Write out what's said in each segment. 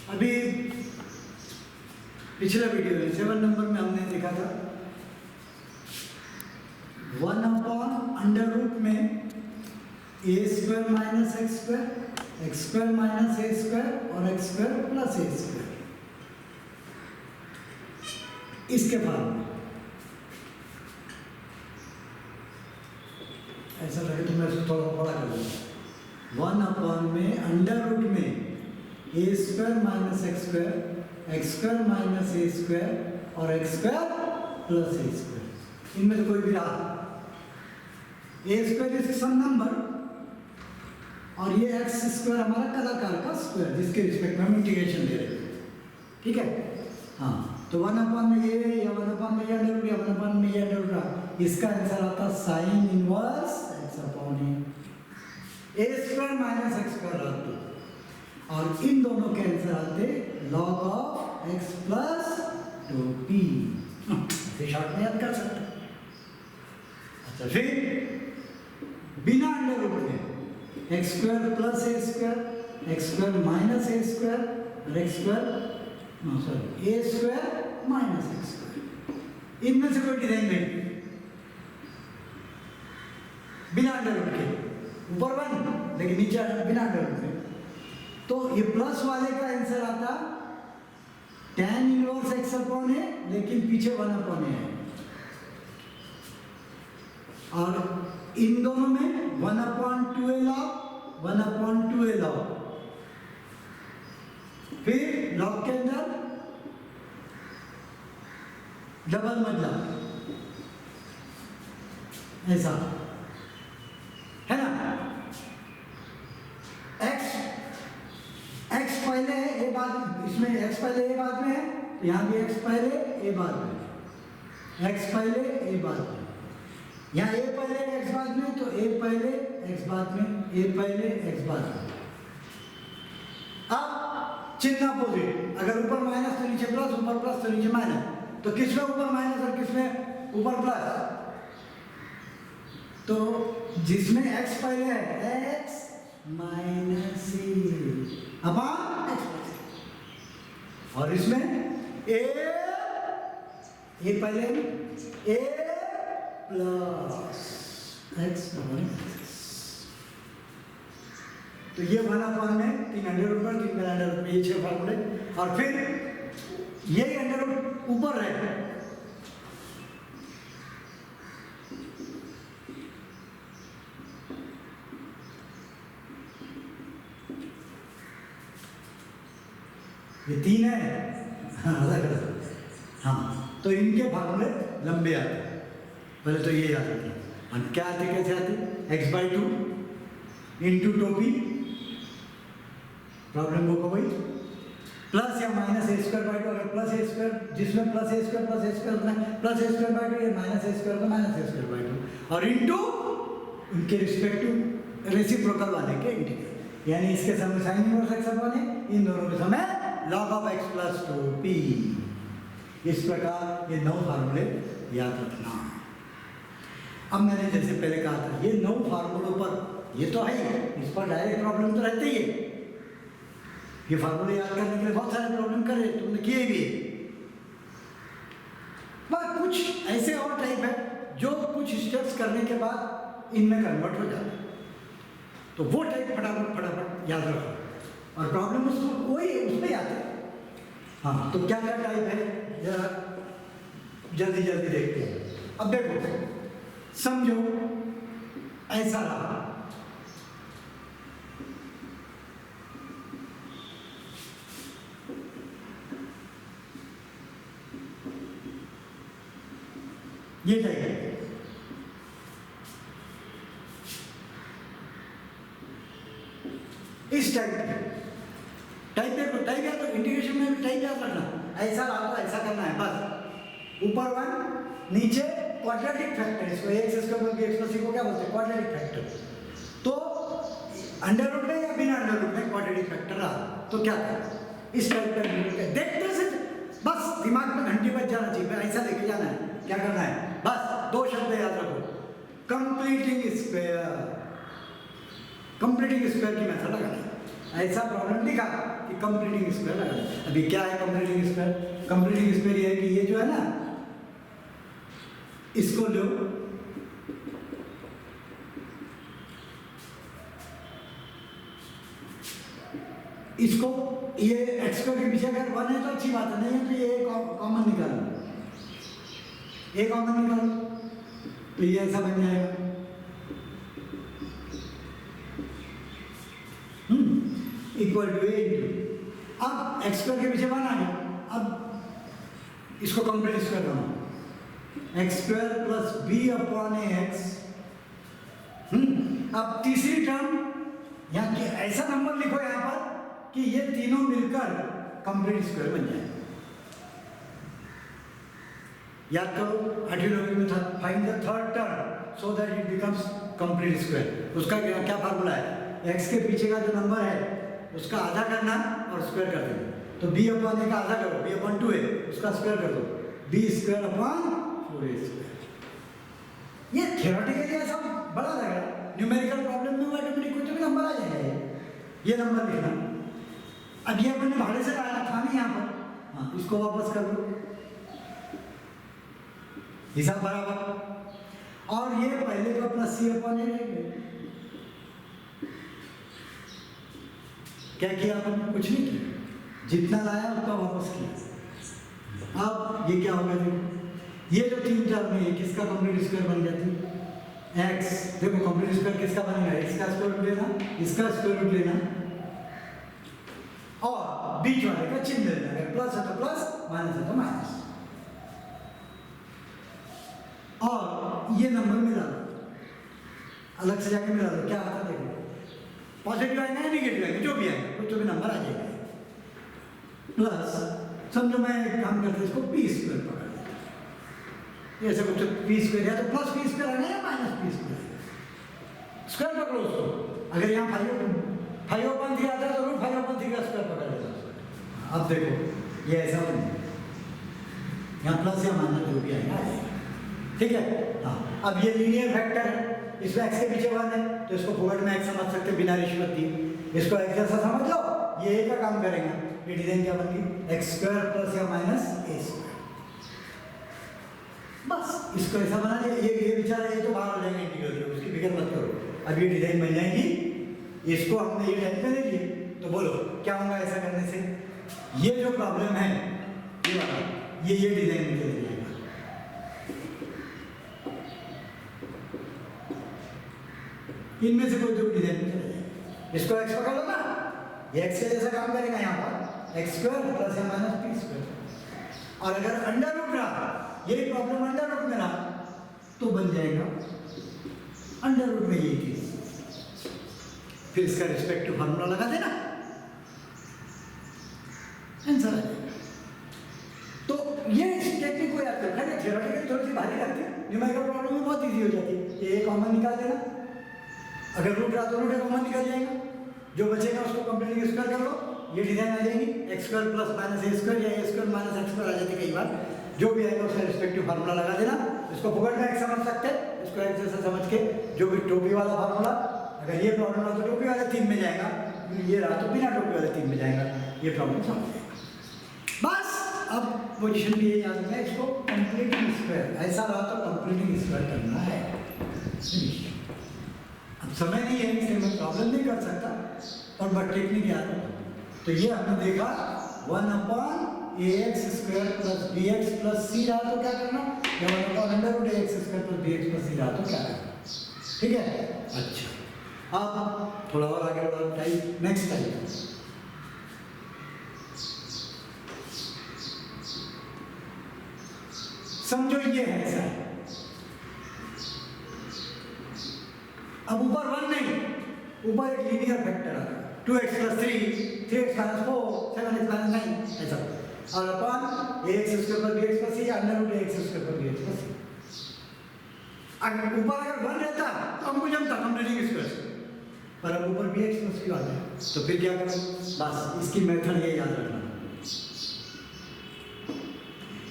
अभी पिछले वीडियो में 7 नंबर में हमने देखा था 1/√में a² minus x² minus a² और x² प्लस a²। इसके बाद ऐसा लगे तो मैं इसको थोड़ा बड़ा कर दूंगा। 1/√में a² minus x² minus a² और x² प्लस a²। इनमें से कोई भी रहा a² इज सम नंबर और ये x² हमारा कलाकार का स्क्वायर जिसके रिस्पेक्ट में हम इंटीग्रेशन दे रहे हैं। ठीक है, हाँ, तो 1/में ये या 1/में ये अंडर रूट या 1/में ये अंडर रूट, इसका आंसर आता sine inverse x/a। a² minus x² रहते और इन दोनों के आंसर आते log of x plus 2p। इसे शॉर्ट में याद कर सकते हैं। अच्छा, फिर बिना अंडर रूट में x² plus a² x² minus a² और a² माइनस x²। इनमें से कोई डिजाइन नहीं बिना अंडर रूट के, ऊपर 1 लेकिन नीचे बिना अंडर रूट के। तो ये प्लस वाले का आंसर आता tan इनवर्स x/a लेकिन पीछे 1/a है और इन दोनों में 1/2a log फिर लॉग के अंदर डबल मतलब ऐसा है ना। x पहले है a बाद, इसमें x पहले a बाद में है तो यहाँ भी x पहले a बाद में, x पहले a बाद में, यहाँ a पहले x बाद में तो a पहले x बाद में, a पहले x बाद में। अब चिन्ह अपोजिट, अगर ऊपर माइनस तो नीचे प्लस, ऊपर प्लस तो नीचे माइनस, तो किसमें ऊपर माइनस और किसमें ऊपर प्लस? तो जिसमें x पहले है x माइनस अपॉन x और इसमें a पहले a प्लस x माइनस। तो ये 1/, में 3 अंडर रूट पर 3 अंडर रूट, ये 6 फार्मूले और फिर ये अंडर रूट ऊपर रहे। ये 3 है, हाँ, तो इनके फार्मूले लंबे आते हैं। पहले तो ये याद रखिए, क्या आते, कैसे आते? x/2 इंटू टोपी, प्रॉब्लम बुक हो गई, प्लस या माइनस a² बाई 2, अगर प्लस a², जिसमें प्लस a² होता है प्लस a² बाई 2, ये माइनस a² तो माइनस a² बाई 2 और इंटू उनके रिस्पेक्टिव रेसिप्रोकल वाले के इंटीग्रल, यानी इसके समय साइन इनवर्स x/a, इन दोनों के समय log of x plus 2p। इस प्रकार ये 9 फार्मूले याद रखना। अब मैंने जैसे पहले कहा था ये 9 फार्मूलों पर, ये तो है ही, इस पर डायरेक्ट प्रॉब्लम तो रहते ही है। ये फार्मूले याद करने के लिए बहुत सारे प्रॉब्लम करे, तुमने किए भी, पर कुछ ऐसे और टाइप है जो कुछ स्टेप्स करने के बाद इनमें कन्वर्ट हो जाते हैं, तो वो टाइप फटाफट याद रखो और प्रॉब्लम उसको वही है, उसमें याद है। हाँ, तो क्या क्या टाइप है जरा जल्दी जल्दी देखते हैं। अब देखो, समझो ऐसा रहा, ये टाइप इस टाइप देखो, टाइप या तो इंटीग्रेशन में भी टाइप याद रखना, ऐसा रहा तो ऐसा करना है बस। ऊपर 1 नीचे क्वाड्रेटिक फैक्टर, इसको x² को क्या बोलते हैं? Quadratic factor. तो अंडर रूट में या बिना अंडर रूट में क्वाड्रेटिक फैक्टर रहा तो क्या करें? इस टाइप का देखते से बस दिमाग में घंटी बज जाना चाहिए, ऐसा लेके जाना है। क्या करना है? बस 2 शब्द याद रखो, कंप्लीटिंग स्क्वायर। कंप्लीटिंग स्क्वायर की मेथड लगाना है। ऐसा प्रॉब्लम लिखा कि कंप्लीटिंग स्क्वायर लगा दे। अभी क्या है कंप्लीटिंग स्क्वायर? कंप्लीटिंग स्क्वायर ये है कि ये जो है ना, इसको लो, इसको, ये एक्स स्क्वायर के पीछे अगर 1 है तो अच्छी बात है, नहीं है तो ये कॉमन निकालो, ए कॉमन निकालो तो ये ऐसा बन जाएगा। इक्वल टू ए इंटू, अब एक्स स्क्वायर के पीछे 1 आ गया, अब इसको कंप्लीट स्क्वायर बनाओ, x square plus b upon a x. अब तीसरी टर्म यहाँ ऐसा नंबर लिखो यहाँ पर कि ये तीनों मिलकर कंप्लीट स्क्वायर बन जाए। याद करो 8वीं लॉजिक में था, find the third term so that it becomes complete square. उसका क्या फार्मूला है? एक्स के पीछे का जो नंबर है उसका आधा करना और स्क्वायर कर देना। तो बी अपॉन ए का आधा करो, बी अपॉन 2 है, उसका स्क्वायर कर दो, B square upon 4a square. ये थियोरेटिकली ऐसा बड़ा लग रहा है, न्यूमेरिकल प्रॉब्लम में ऑटोमेटिक कुछ भी नंबर आ जाएगा। ये नंबर लिखना, अब ये अपने भाड़े से लाया था नहीं यहाँ पर, हाँ इसको वापस कर दो, हिसाब बराबर। और ये पहले का प्लस सी अपॉन ए रहेगा। क्या किया अपन? कुछ नहीं किया, जितना लाया उतना वापस किया। अब ये क्या होगा? देखो ये जो तीन टर्म है किसका कंप्लीट स्क्वायर बन जाती है? एक्स। देखो कंप्लीट स्क्वायर किसका बनेगा? एक्स का स्क्वायर रूट लेना, इसका स्क्वायर रूट लेना और बीच वाले का चिन्ह लेना, अगर प्लस है तो प्लस, माइनस है तो माइनस। और ये नंबर मिला दो, अलग से जाके मिला दो, क्या आता है देखो, पॉजिटिव आएगा या नेगेटिव आएगा, जो भी आएगा कुछ तो भी नंबर आ जाएगा। प्लस समझो मैं एक काम करता हूँ, इसको पी स्क्वायर पकड़ लेता हूँ, ऐसे कुछ पी स्क्वायर या तो प्लस पी स्क्वायर आएगा या माइनस पी स्क्वायर, स्क्वायर पकड़ो उसको। अगर यहाँ 5/3 आता है तो रूट 5/3 का स्क्वायर पकड़ लेता हूँ। अब देखो ये ऐसा बन जाएगा, यहाँ प्लस या माइनस जो भी आएगा आ जाएगा, ठीक है। हाँ अब ये लीनियर वेक्टर है, इसमें एक्स के पीछे 1 है तो इसको फॉरवर्ड में एक्स समझ सकते बिना रिश्वत दिए, इसको एक्स जैसा समझ लो, ये ए का काम करेगा। ये डिजाइन क्या बन गई? एक्स स्क्वायर प्लस या माइनस ए स्क्वायर, बस इसको ऐसा बना लिया। ये बेचारा ये तो बाहर हो जाएगा इंटीग्रल से, उसकी फिक्र मत करो, अब ये डिजाइन बन जाएगी। इसको हमने ये टाइप में ले लिए, तो बोलो क्या होगा ऐसा करने से? ये जो प्रॉब्लम है ये वाला, ये डिजाइन में चले जाएगा। इनमें से कोई जो डिजाइन में चले जाएगा, इसको एक्स पकड़ लो ना, ये एक्स के जैसा काम करेगा यहाँ पर, एक्स स्क्वायर प्लस या माइनस पी स्क्वायर। और अगर अंडर रूट रहा, यही प्रॉब्लम अंडर रूट में रहा तो बन जाएगा अंडर रूट में यही चीज, फिर इसका रिस्पेक्टिव फार्मूला लगा देना, आंसर आ जाएगा। तो ये टेक्निक को याद रखना, थियोरेटिकली थोड़ी सी भारी लगती है, न्यूमेरिकल प्रॉब्लम में बहुत इजी हो जाती है। ये कॉमन निकाल देना, अगर रूट रहा तो रूट कॉमन निकल जाएगा, जो बचेगा उसको कंप्लीट स्क्वायर कर लो, ये डिजाइन आ जाएगी, एक्स स्क्वायर प्लस माइनस ए स्क्वायर या ए स्क्वायर माइनस एक्स स्क्वायर आ जाती है कई बार, जो भी आएगा उसका रिस्पेक्टिव फार्मूला लगा देना। इसको पकड़ में एक्स समझ सकते हैं, इसको एक्स जैसा समझ के जो भी टोपी वाला फार्मूला, अगर ये प्रॉब्लम रहा तो टोपी वाले 3 में जाएगा, ये रहा तो बिना टोपी वाले 3 में जाएगा, ये प्रॉब्लम समझ जाएगा। बस अब पोजिशन भी ये याद रखना है, इसको कंप्लीटिंग स्क्वायर, ऐसा रहा तो कंप्लीटिंग स्क्वायर करना है। अब समय नहीं है इसलिए मैं प्रॉब्लम नहीं कर सकता, और बट टेक्निक याद रखो। तो ये हमने देखा 1/ax square plus bx plus c रहा तो क्या करना, या 1/√ax square plus bx plus c रहा तो क्या करना, ठीक है। अच्छा अब थोड़ा और आगे बढ़ो, टाइप नेक्स्ट टाइप समझो, ये है ऐसा। अब ऊपर 1 नहीं, ऊपर एक लीनियर फैक्टर आ रहा है, 2x + 3, 3x - 4, 7x - 9 ऐसा, और अपन ax स्क्वायर पर bx plus c √ax square पर bx प्लस c। अगर ऊपर अगर 1 रहता तो हमको जमता कंप्लीटिंग स्क्वायर, पर अब ऊपर bx प्लस q आ गया, तो फिर क्या करें? बस इसकी मेथड ये याद रखना,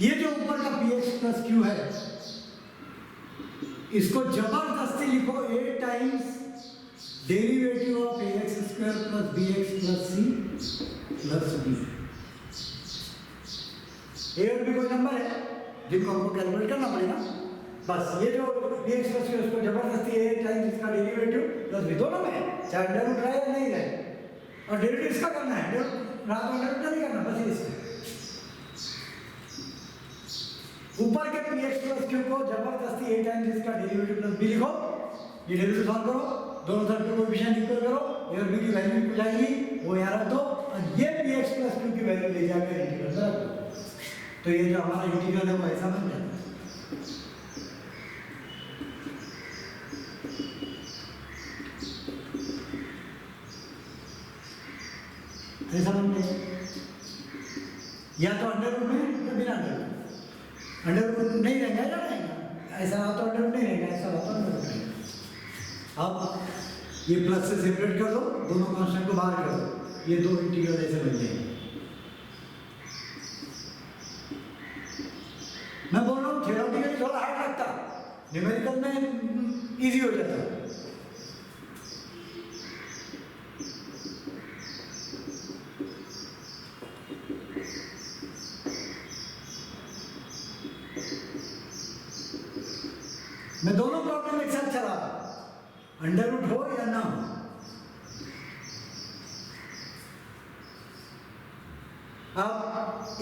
ये जो ऊपर का bx प्लस q है इसको जबरदस्ती लिखो a times derivative of ax square plus bx plus c plus b। ए और बी कोई नंबर है जिनको हमको कैलकुलेट करना पड़ेगा। बस ये जो bx प्लस c उसको जबरदस्ती a टाइम्स इसका डेरिवेटिव प्लस b दोनों में, चाहे अंडर रूट रहे या नहीं रहे, और डेरिवेटिव इसका करना है, रात में अंडर रूट नहीं करना, बस इसमें ऊपर के px प्लस q को जबरदस्ती a टाइम्स इसका डेरिवेटिव प्लस b लिखो। ये डेरिवेटिव सॉल्व करो, दोनों तरफ के कोएफिशिएंट इक्वल करो, a और b की वैल्यू इक्वल जाएगी, वो यहाँ रख दो, और ये px प्लस q की वैल्यू ले जाकर इंटीग्रल में रख दो। तो ये जो हमारा इंटीग्रल है वो ऐसा बन जाता है। ऐसा बन गया, या तो अंडर रूट में या बिना अंडर रूट। अंडर रूट नहीं रहेगा या रहेगा, ऐसा हो तो अंडर रूट नहीं रहेगा, ऐसा हो तो अंडर रूट रहेगा। अब ये प्लस से सेपरेट कर दो, दोनों कांस्टेंट को बाहर कर दो, ये दो इंटीग्रल ऐसे बन जाएंगे। मैं बोल रहा हूँ थ्योरेटिकली थोड़ा हार्ड लगता, न्यूमेरिकल में इजी हो जाता है। मैं दोनों प्रॉब्लम एक साथ चला, अंडर रूट हो या ना हो। अब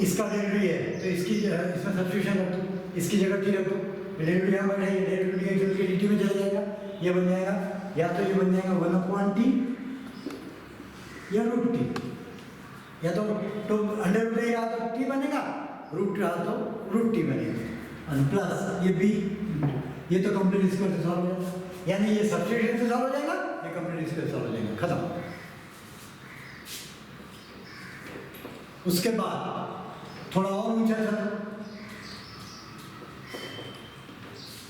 इसका डेरिवेटिव है तो इसकी इसमें सब्स्टिट्यूशन रख दो, इसकी जगह टी रख दो, डेरिवेटिव यहाँ बढ़े, डेरिवेटिव के dt में चला जाएगा, ये बन जाएगा, या तो ये बन जाएगा 1/t या रूट टी, या तो अंडर रूट या तो टी बनेगा, रूट रहा तो रूट टी बनेगा, और प्लस ये b, ये तो कंप्लीट स्क्वायर से सॉल्व हो जाएगा, यानी ये सब्स्टिट्यूशन से सॉल्व हो जाएगा, ये कंप्लीट स्क्वायर से सॉल्व हो जाएगा, खत्म। उसके बाद थोड़ा और ऊंचा चलो,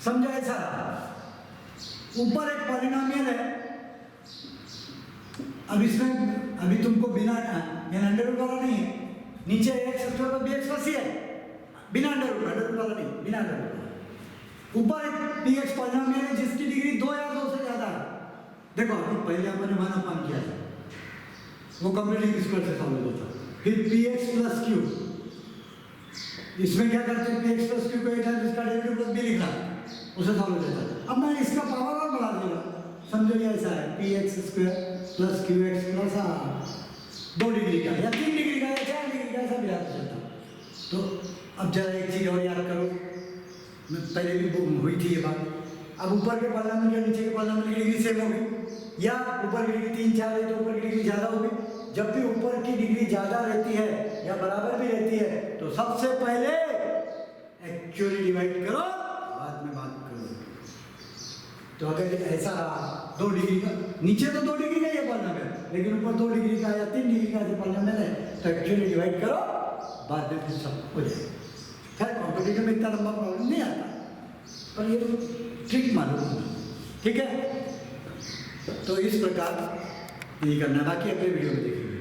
समझो ऐसा, ऊपर एक पॉलिनोमियल है, अब इसमें अभी तुमको बिना अंडर रूट वाला नहीं है, नीचे x स्क्वायर पर bx प्लस c है, बिना अंडर रूट वाला नहीं, बिना अंडर रूट वाला। ऊपर एक px पॉलिनोमियल है जिसकी डिग्री 2 या 2 से ज्यादा है। देखो अभी पहले हमने 1/n किया था, वो कंप्लीट स्क्वायर से सॉल्व होता था। फिर px प्लस q, इसमें क्या करते हैं, px प्लस q को एक टाइम इसका डेरिवेटिव प्लस b लिखना, उसे सॉल्व हो जाता है। अब मैं इसका पावर और बढ़ा दूंगा, समझो ये ऐसा है, px square plus qx plus 2 degree का या 3 डिग्री का या 4 डिग्री का, ऐसा भी याद चलता। तो अब जरा एक चीज और याद करो, पहले भी हुई थी ये बात। अब ऊपर के पॉलिनोमियल या नीचे के पॉलिनोमियल की डिग्री सेम होगी, या ऊपर की डिग्री 3 4 है तो ऊपर की डिग्री ज़्यादा होगी। जब भी ऊपर की डिग्री ज़्यादा रहती है या बराबर भी रहती है तो सबसे पहले एक्चुअली डिवाइड करो, बाद में बात करो। तो अगर ऐसा रहा 2 डिग्री का, नीचे तो 2 डिग्री का ये पॉलिनोमियल, लेकिन ऊपर 2 डिग्री का या 3 डिग्री का जो पॉलिनोमियल है, तो एक्चुअली डिवाइड करो, बाद में फिर सब हो जाएगा। खैर कॉम्पिटिशन में इतना लंबा प्रॉब्लम नहीं आता, पर ये ट्रिक मालूम होना, ठीक है। तो इस प्रकार ये करना, बाकी अगले वीडियो में देखेंगे।